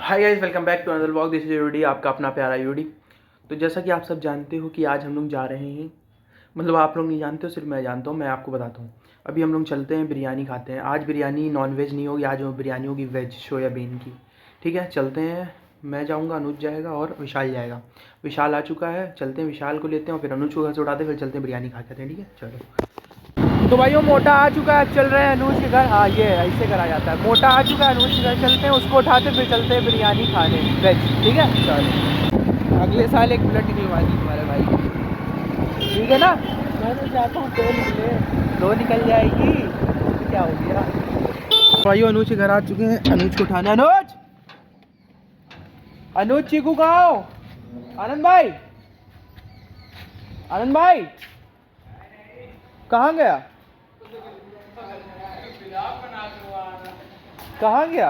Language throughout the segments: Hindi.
Hi guys, welcome back to another vlog. This is UD, आपका अपना प्यारा यूडी। तो जैसा कि आप सब जानते हो कि आज हम लोग जा रहे हैं, मतलब आप लोग नहीं जानते हो, सिर्फ मैं जानता हूँ। मैं आपको बताता हूँ। अभी हम लोग चलते हैं, बिरयानी खाते हैं। आज बिरयानी नॉन वेज नहीं होगी, आज बिरयानी होगी वेज, सोयाबीन की। ठीक है, चलते हैं। मैं जाऊँगा, अनुज जाएगा और विशाल जाएगा। विशाल आ चुका है, चलते हैं विशाल को लेते हैं और फिर अनुज को घर से उठाते हैं, फिर चलते हैं बिरयानी खा जाते हैं। ठीक है, चलो। तो भाई वो मोटा आ चुका है, चल रहे हैं अनुज के घर। हाँ, ये ऐसे करा जाता है। मोटा आ चुका है, अनुज के घर चलते हैं, उसको उठाते फिर चलते हैं बिरयानी खाने वेज। ठीक है, चलो। अगले साल एक बुलेट निकलवा दी तुम्हारे भाई, ठीक है ना? मैं तो चाहता हूँ दो निकल जाएगी, क्या हो गया। भाई अनुज के घर आ चुके हैं, अनुज को उठाना। अनुज, अनुज चीकू कहाँ हो? आनंद भाई, आनंद भाई कहाँ गया? कहाँ गया?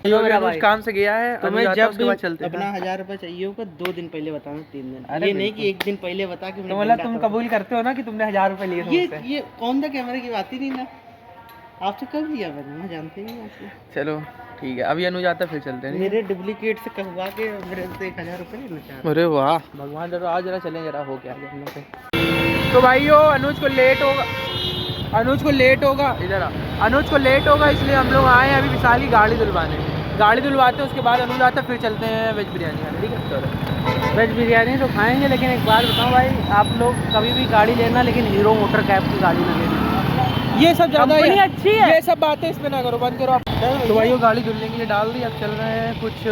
जो मेरा भाई काम से गया है, तो मैं जब भी चलते अपना 1000 रुपये चाहिए होगा 2 दिन पहले बताना, 3 दिन। ये नहीं कि 1 दिन पहले बता के तो मतलब तुम कबूल करते हो ना कि तुमने 1000 रुपए लिए थे मुझसे? ये कौन सा कैमरे की बात ही नहीं ना। आपसे कब लिया मैंने, मैं जानते ही नहीं आपसे। चलो ठीक है, अभी अनुज आता फिर चलते हैं। मेरे डुप्लीकेट से कहवा के मेरे से 1000 रुपये लेना चाह रहे। अरे वाह भगवान, जरा आज जरा चलें, जरा हो गया हम लोग से। तो भाइयों अनुज को लेट होगा, इधर आ। अनुज को लेट होगा, इसलिए हम लोग आए हैं अभी विशाल की गाड़ी धुलवाने। गाड़ी धुलवाते हैं, उसके बाद अनुज आता है, फिर चलते हैं वेज बिरयानी खाने। ठीक है, चलो। वेज बिरयानी तो खाएंगे, लेकिन एक बात बताऊँ भाई, आप लोग कभी भी गाड़ी लेना लेकिन हीरो मोटर कैब की गाड़ी ना लेना। ये सब ज़्यादा कंपनी अच्छी है, ये सब बातें इसमें ना करो, बंद करो आप। तो भाई वो गाड़ी धुलने के लिए डाल दी, अब चल रहे हैं कुछ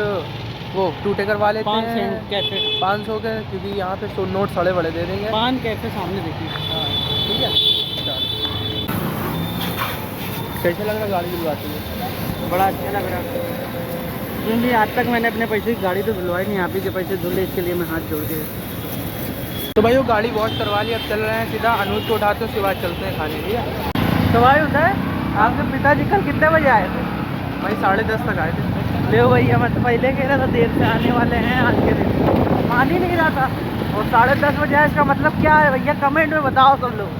वो टूटे करवा लेते हैं 500 के, क्योंकि यहाँ पे नोट सड़े बड़े दे देंगे। पान कैफे सामने देखिए। ठीक है, कैसे लग रहा गाड़ी धुलवाते हुए? बड़ा अच्छा लग रहा, क्योंकि आज तक मैंने अपने पैसे की गाड़ी तो धुलवाई नहीं, आप ही के पैसे धुले, इसके लिए मैं हाथ जोड़ के। तो भाई वो गाड़ी वॉश करवा ली, अब चल रहे हैं सीधा अनुज को उठाते हैं, उसके बाद चलते हैं खाने। ठीक है। तो भाई उधर आपके पिताजी कल कितने बजे आए थे? भाई 10:30 तक आए थे। ले भैया, मैं तो पहले कह रहा था देर से आने वाले हैं आज के दिन, मान ही नहीं रहा था। और 10:30 बजे आए, इसका मतलब क्या है भैया? कमेंट में बताओ सब लोग।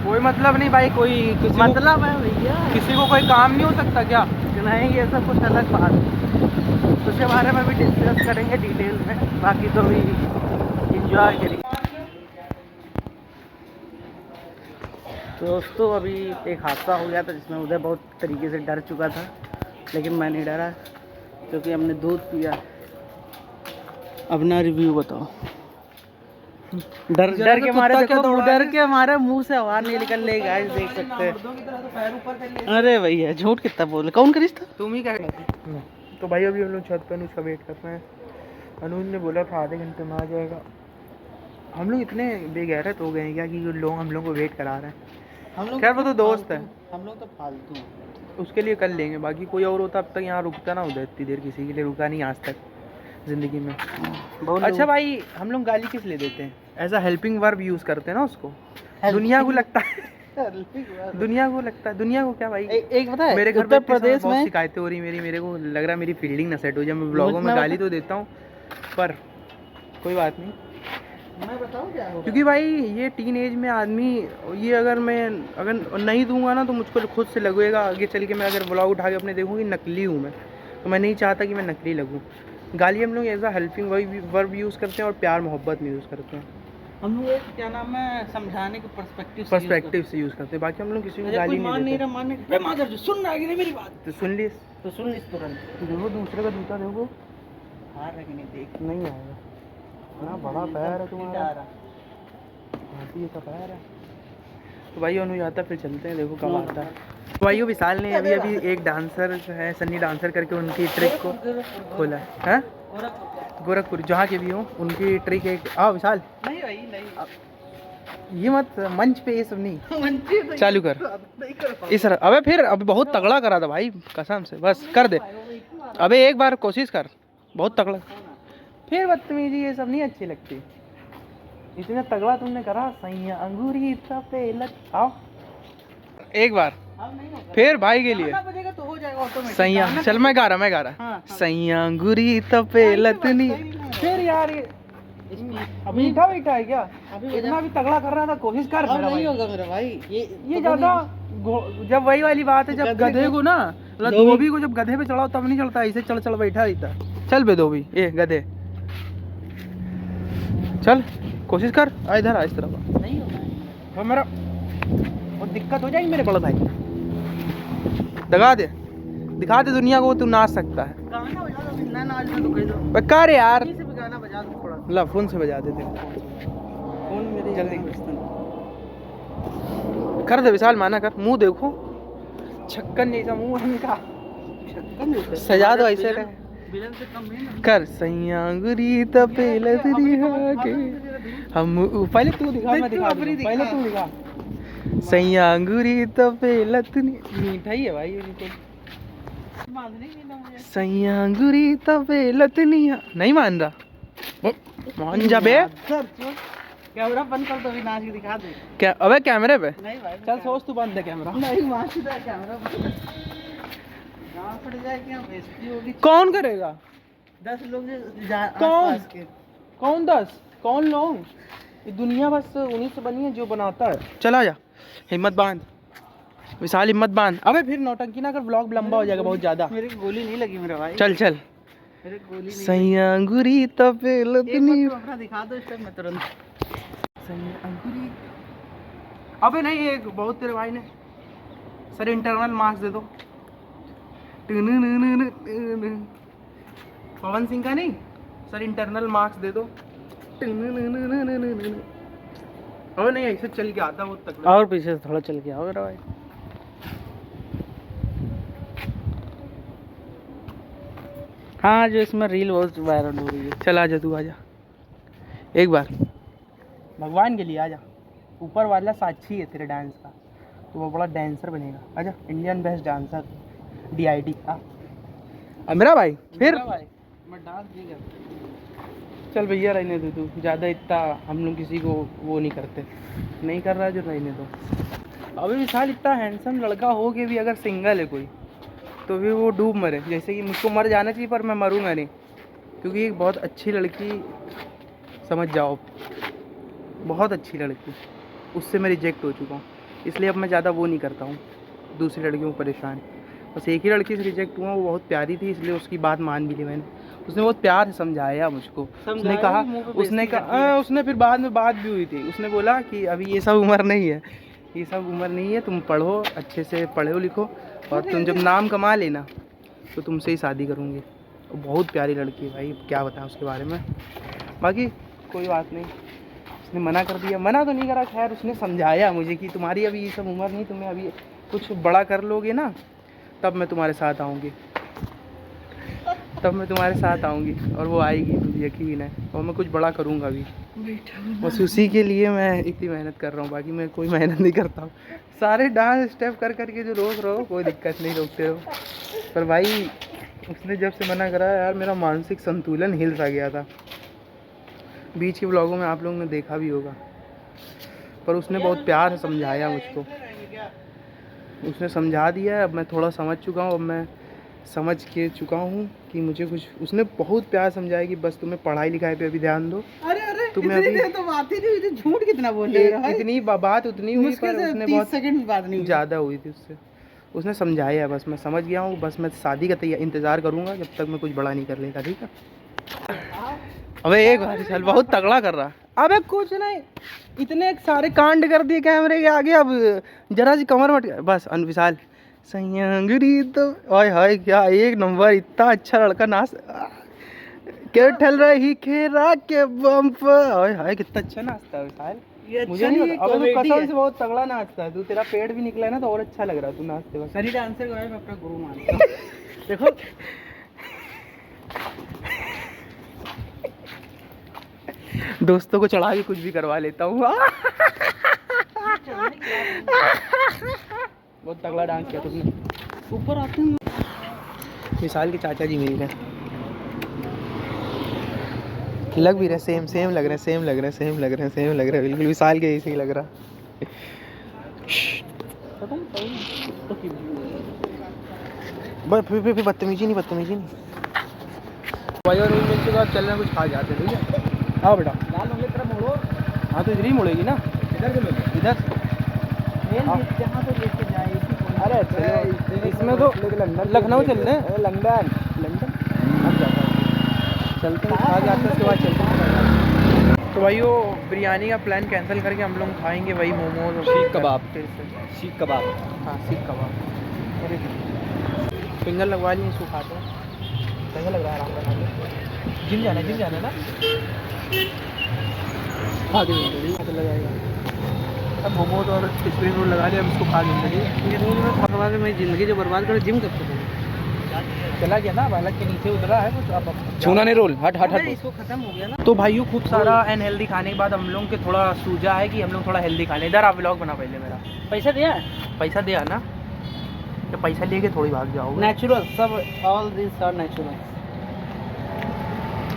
कोई मतलब नहीं भाई, कोई मतलब है भैया, किसी को कोई काम नहीं हो सकता क्या? नहीं, ये सब कुछ अलग बात है, उसके बारे में भी डिस्कस करेंगे डिटेल में। बाकी तो भी इंजॉय करेंगे। दोस्तों अभी एक हादसा हो गया था जिसमें उधर बहुत तरीके से डर चुका था, लेकिन मैं नहीं डरा क्योंकि हमने दूध पिया। अपना रिव्यू बताओ। डर के मारे देखो, डर के मारे मुंह से आवाज नहीं निकल रही, गाइस देख सकते हैं। अरे भैया झूठ कितना बोल, कौन करीस था? तुम ही कह रहे थे। तो भाई अभी हम लोग छत पर अनुज का वेट कर रहे हैं। अनुज ने बोला था आधे घंटे में आ जाएगा। हम लोग इतने बेगैरत हो गए हैं क्या कि लोग हम लोग को वेट करा रहे हैं। हम लोग खैर वो तो दोस्त है, हम लोग तो फालतू हैं। उसके लिए कर लेंगे। बाकी कोई और होता अब तक यहाँ रुकता ना, उधर इतनी देर किसी के लिए रुका नहीं आज तक ज़िंदगी में। अच्छा भाई, हम लोग गाली किस लिए देते हैं? ऐसा हेल्पिंग वर्ब यूज़ करते हैं ना उसको। दुनिया को लगता है दुनिया को क्या भाई? एक पता है, मेरे घर उत्तर प्रदेश में शिकायतें हो रही मेरे को लग रहा है मेरी फील्डिंग ना सेट हो जाए। मैं ब्लॉगों में गाली तो देता हूँ, पर कोई बात नहीं। मैं बताऊँ क्या होगा? क्योंकि भाई ये टीन एज में आदमी, ये अगर नहीं दूंगा ना तो मुझको खुद से लगेगा आगे चल के। मैं अगर ब्लॉग उठा के अपने देखूँ कि नकली हूँ मैं, तो मैं नहीं चाहता कि मैं नकली लगूँ। गाली हम लोग as a helping verb use करते हैं और प्यार मोहब्बत में यूज़ करते हैं। हम लोग क्या नाम है, समझाने के पर्सपेक्टिव से यूज़ करते हैं। बाकी हम लोग किसी को गाली नहीं देते। सुन रहा है मेरी बात? तो सुन ली, तो सुन ली तुरंत। देखो दूसरे का जूता देखो, हार रहा कि नहीं, देख नहीं आएगा ना। बड़ा पैर है तुम्हारा, हाथी का पैर है। तो भाई अनुज आता फिर चलते हैं, देखो कब आता है। तो भाई विशाल ने अभी एक डांसर है, सन्नी डांसर करके, उनकी ट्रिक को खोला है। गोरखपुर जहाँ के भी हो, उनकी ट्रिक एक। आओ विशाल, नहीं भाई नहीं, ये मत मंच पे ये सब नहीं चालू कर नहीं इस। अबे फिर अबे बहुत तगड़ा करा था भाई, कसम से, बस कर दे। अबे एक बार कोशिश कर, बहुत तगड़ा। फिर बदतमीजी ये सब नहीं अच्छी लगती। इतना तगड़ा तुमने करा, सही अंगूरी पे लग। आओ एक बार फिर भाई के लिए तो हो जाएगा ऑटोमेटिक। सही, चल मैं गा रहा सही अंगूरी पे लतनी। फिर यार ये मीठा है क्या? इतना भी तगड़ा कर रहा था, कोशिश कर। नहीं होगा मेरा भाई, ये ज्यादा जब वही वाली बात है, जब गधे को ना मतलब धोबी को जब गधे पे चढ़ाओ तब नहीं चढ़ता, ऐसे चल चल बैठा रहता। चल बे धोबी, ए गधे चल, कोशिश कर, आ इधर आ, इस तरफ नहीं होगा। वो मेरा वो दिक्कत हो जाएगी मेरे बड़े भाई। दिखा दे दुनिया को तू नाच सकता है। गाना बजा दो, बिना नाच में तो कह दो। बेकार यार, से भी गाना बजा दो थोड़ा। ला फोन से बजा देते, फोन मेरे जल्दी। जल्दी कर दे विशाल, माना कर, मुंह देखो छक्कन जैसा मुंह है इनका, सजा दो ऐसे रहे। विलन से कम है ना। कर सैयांगुरी तपेलत के हम पहले तू दिखा, मैं दिखा दूं, पहले तू दिखा। सैयांगुरी तपेलत मीठा ही है भाई ये तो। सैयांगुरी तपेलत नहीं मान रहा, मान जा बे। कैमरा बंद कर दो, अभी नाच के दिखा दे। क्या अबे कैमरे पे? नहीं भाई, चल सोच तू बंद है कैमरा। नहीं वहाँ से कैमरा पड़ जाए, क्या बेइज्जती होगी। कौन करेगा? 10 लोग कौन? कौन 10? कौन लोग? ये दुनिया बस उन्हीं से बनी है जो बनाता है। चला जा, हिम्मत बांध विशाल, हिम्मत बांध। अबे फिर नौटंकी ना कर, ब्लॉग लंबा हो जाएगा बहुत ज्यादा। मेरे को गोली नहीं लगी मेरा भाई। चल चल, मेरे को गोली नहीं सैयांगुरी तपेलत लगी। अपना दिखा दो इस टाइम में तुरंत। सैयांगुरी। अबे नहीं, एक बहुत तेरे भाई ने सर इंटरनल मार्क्स दे दो। पवन सिंह का नहीं, सर इंटरनल मार्क्स दे दो। अबे नहीं, ऐसे चल के आता वो तक। और पीछे से थोड़ा चल के आओ मेरा भाई। हाँ, जो इसमें रील बहुत वायरल हो रही है। चल आजा, तू आजा एक बार, भगवान के लिए आजा। ऊपर वाला साक्षी है तेरे डांस का, तो वो बड़ा डांसर बनेगा। आजा, इंडियन बेस्ट डांसर DID का। अब मेरा भाई फिर भाई मैं डांस नहीं करता। चल भैया रहने दो, तू ज़्यादा इतना हम लोग किसी को वो नहीं करते, नहीं कर रहा जो रहने दो। अभी विशाल इतना हैंडसम लड़का हो के भी अगर सिंगल है कोई, तो भी वो डूब मरे। जैसे कि मुझको मर जाना चाहिए पर मैं मरूंगा नहीं, क्योंकि एक बहुत अच्छी लड़की, समझ जाओ, बहुत अच्छी लड़की, उससे मैं रिजेक्ट हो चुका हूँ। इसलिए अब मैं ज़्यादा वो नहीं करता हूँ दूसरी लड़कियों को परेशान। बस एक ही लड़की से रिजेक्ट हुआ, वो बहुत प्यारी थी, इसलिए उसकी बात मान भी ली मैंने। उसने बहुत प्यार से समझाया मुझको। उसने फिर बाद में बात भी हुई थी। उसने बोला कि अभी ये सब उम्र नहीं है, ये सब उम्र नहीं है, तुम पढ़ो, अच्छे से पढ़ो लिखो, और तुम जब नाम कमा लेना तो तुमसे ही शादी करूँगी। बहुत प्यारी लड़की है भाई, क्या बताएं उसके बारे में। बाकी कोई बात नहीं, उसने मना कर दिया, मना तो नहीं करा, खैर उसने समझाया मुझे कि तुम्हारी अभी ये सब उम्र नहीं, तुम्हें अभी कुछ बड़ा कर लोगे ना, तब मैं तुम्हारे साथ आऊँगी, तब मैं तुम्हारे साथ आऊँगी। और वो आएगी, मुझे यकीन है, और मैं कुछ बड़ा करूँगा अभी। बस उसी के लिए मैं इतनी मेहनत कर रहा हूँ, बाकी मैं कोई मेहनत नहीं करता हूँ। सारे डांस स्टेप कर करके जो रोक रहो, कोई दिक्कत नहीं, रोकते रहो। पर भाई उसने जब से मना करा यार, मेरा मानसिक संतुलन हिल सा गया था। बीच के व्लॉगों में आप लोगों ने देखा भी होगा, पर उसने बहुत प्यार से समझाया मुझको, उसने समझा दिया है। अब मैं थोड़ा समझ चुका हूँ, अब मैं समझ के चुका हूँ कि मुझे कुछ, उसने बहुत प्यार समझाया कि बस तुम्हें पढ़ाई लिखाई पे अभी ध्यान दो। अरे तुम्हें अभी तो बात ही नहीं हुई, झूठ कितना बोल रहे हो भाई। इतनी बात उतनी हुई, पर उसने बहुत सेकंड की बात नहीं हुई, ज़्यादा हुई थी उससे। उसने समझाया है, बस मैं समझ गया हूँ। बस मैं शादी का इंतज़ार करूँगा जब तक मैं कुछ बड़ा नहीं कर लेता, ठीक है। अबे एक बार चल, बहुत तगड़ा कर रहा। अबे कुछ नहीं, इतने सारे कांड कर दिए कैमरे के आगे, अब जरा सी कमर मट, बस विशाल सैयांगुरी तो ओए हाय, क्या एक नंबर, इतना अच्छा लड़का नाच के ठल रही खेरा के बम पर, ओए हाय कितना अच्छा नाचता है विशाल। मुझे नहीं पता, अबे तो कसम से बहुत तगड़ा नाचता है तू, तेरा पेट भी निकला है ना तो और अच्छा लग रहा है तू नाचते वक्त। सही डांसर को मैं अपना गुरु मानता हूं। देखो दोस्तों को चढ़ा के कुछ भी करवा लेता हूँ। बहुत तगड़ा डांस किया तुमने। ऊपर आते हैं विशाल के चाचा जी मिल गए, लग भी रहे सेम सेम लग रहे, सेम लग रहे, सेम लग रहे, सेम लग रहे, बिल्कुल विशाल के जैसे ही लग रहा। बस फिर बदतमीजी नहीं, बदतमीजी नहीं। भाई और मिल चुका, अब चलना कुछ खा जाते, ठीक है। हाँ बेटा, लाल होंगे तरफ मोड़ो। हाँ तो इधर ही मुड़ेगी ना, इधर से इधर। जहाँ पे लेके जाए अरे इसमें तो लखनऊ चल रहे हैं। लंदन चलते हैं, आगे आते हैं, उसके बाद चलते हैं। तो भाई वो बिरयानी का प्लान कैंसिल करके हम लोग खाएंगे वही मोमोज और सीख कबाब। सीख कबाब। हाँ सीख कबाब। अरे फिंगर लगवा लिए, इसको खाते हैं। कैसा लग रहा है आराम करना? जिम जाना ना। खा के लगाएगा। अब मोमोज और स्प्रिंग रोल लगा लिया, अब इसको खा लेंगे। ठीक है, ये रोज में बर्बाद है, मैं ज़िंदगी जो बर्बाद कर जिम कब तक चला गया ना, बालक के नीचे उतरा है कुछ। अब छूना नहीं रोल, हट इसको खत्म हो गया ना। तो भाइयों खूब सारा अनहेल्दी खाने के बाद हम लोग के थोड़ा सूझा है कि हम लोग थोड़ा हेल्दी खा लें। इधर आप व्लॉग बना पहले मेरा। पैसा दिया पैसा दिया ना, तो पैसा लेके थोड़ी भाग जाओगे। नेचुरल सब, ऑल दिस आर नेचुरल।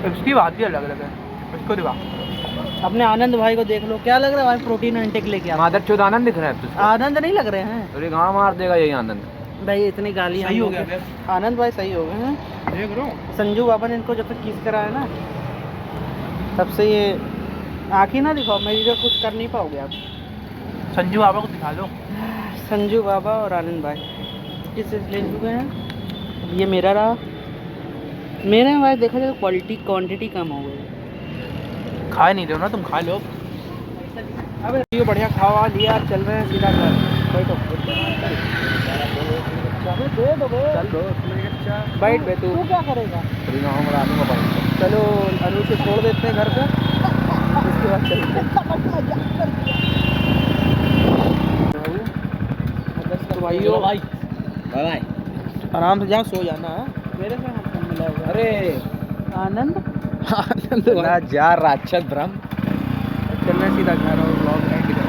इसकी बात ही अलग अलग है, इसको दिखा। अपने आनंद भाई को देख लो, क्या लग रहा है भाई, प्रोटीन इंटेक लेके आ। मादर चौथ आनंद दिख रहा है तुझको? आनंद नहीं लग रहे हैं अरे गाँव मार देगा यही आनंद। भाई, इतनी गाली सही हो गया। आनंद भाई सही हो गए हैं। देख रो संजू बाबा ने इनको जब तक किस करा है ना, तब से ये आँखें ना दिखाओ, मेरी जो कुछ कर नहीं पाओगे आप। संजू बाबा को दिखा लो। संजू बाबा और आनंद भाई किस ले चुके हैं। अब ये मेरा रहा, मेरे में भाई देखा जाए क्वालिटी क्वांटिटी कम हो गई। खा नहीं रहे हो ना तुम, खा लो। अब ये बढ़िया खावा लिया, चल रहे हैं सीधा घर। बैठो बैठ बे तू क्या करेगा? चलो अनु से छोड़ देते हैं घर पे, उसके बाद चलते हैं। तो भाइयों बाय बाय। आराम से जाओ, सो जाना है। मेरे से हाथ मिला हुआ अरे आनंद। आनंद ना जा राक्षस ब्रह्म। चलना सीधा घर और ब्लॉग एंड कर।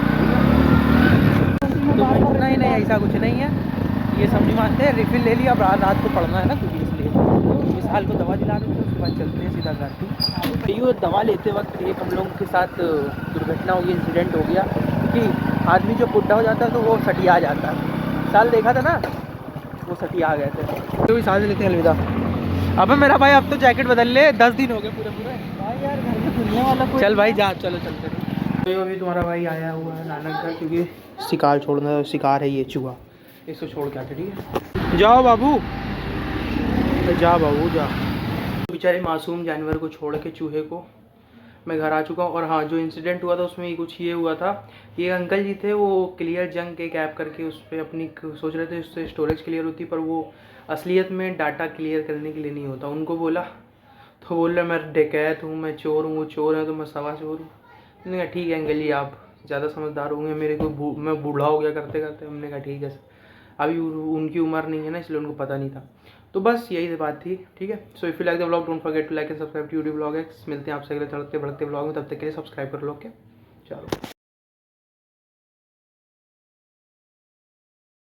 नहीं नहीं ऐसा कुछ नहीं है, ये समझ मानते हैं। रिफिल ले लिया, अब रात को पढ़ना है ना क्योंकि इसलिए विशाल को दवा दिला देते हैं, उसके बाद चलते हैं सीधा घर। तो ये दवा लेते वक्त एक हम लोगों के साथ दुर्घटना हो गई, इंसिडेंट हो गया कि आदमी जो बुढ़ा हो जाता है तो वो सटिया जाता है। साल देखा था ना, वो सटिया आ गए थे। तो भी साथ लेते हैं, अलविदा। अबे मेरा भाई अब तो जैकेट बदल ले, 10 दिन हो गए पूरे पूरे। भाई यार घर में दुनिया वाला कोई चल भाई जा, चलो चलते हैं। तो अभी तुम्हारा भाई आया हुआ है नानक का, क्योंकि शिकार छोड़ना, शिकार है ये चूहा, इसको छोड़ के आते। ठीक है, जाओ बाबू, जा बाबू जा। बेचारे मासूम जानवर को छोड़ के, चूहे को, मैं घर आ चुका हूँ। और हाँ, जो इंसिडेंट हुआ था उसमें कुछ ये हुआ था, ये अंकल जी थे, वो क्लियर जंग एक ऐप करके उस पर अपनी सोच रहे थे उससे स्टोरेज क्लियर होती, पर वो असलियत में डाटा क्लियर करने के लिए नहीं होता। उनको बोला तो बोल रहे मैं डकैत हूँ, मैं चोर हूँ, वो चोर है तो मैं सवा चोर हूँ। मैंने कहा ठीक है अंकल जी, आप ज़्यादा समझदार होंगे, मेरे को मैं बूढ़ा हो गया करते करते। हमने कहा ठीक है, अभी उनकी उम्र नहीं है ना, इसलिए उनको पता नहीं था। तो बस यही बात थी। ठीक है, so if you like the vlog don't forget to like and subscribe to YouTube vlog X. मिलते हैं आपसे अगले चलते बढ़ते व्लॉग में, तब तक के लिए सब्सक्राइब कर लो। ओके चलो।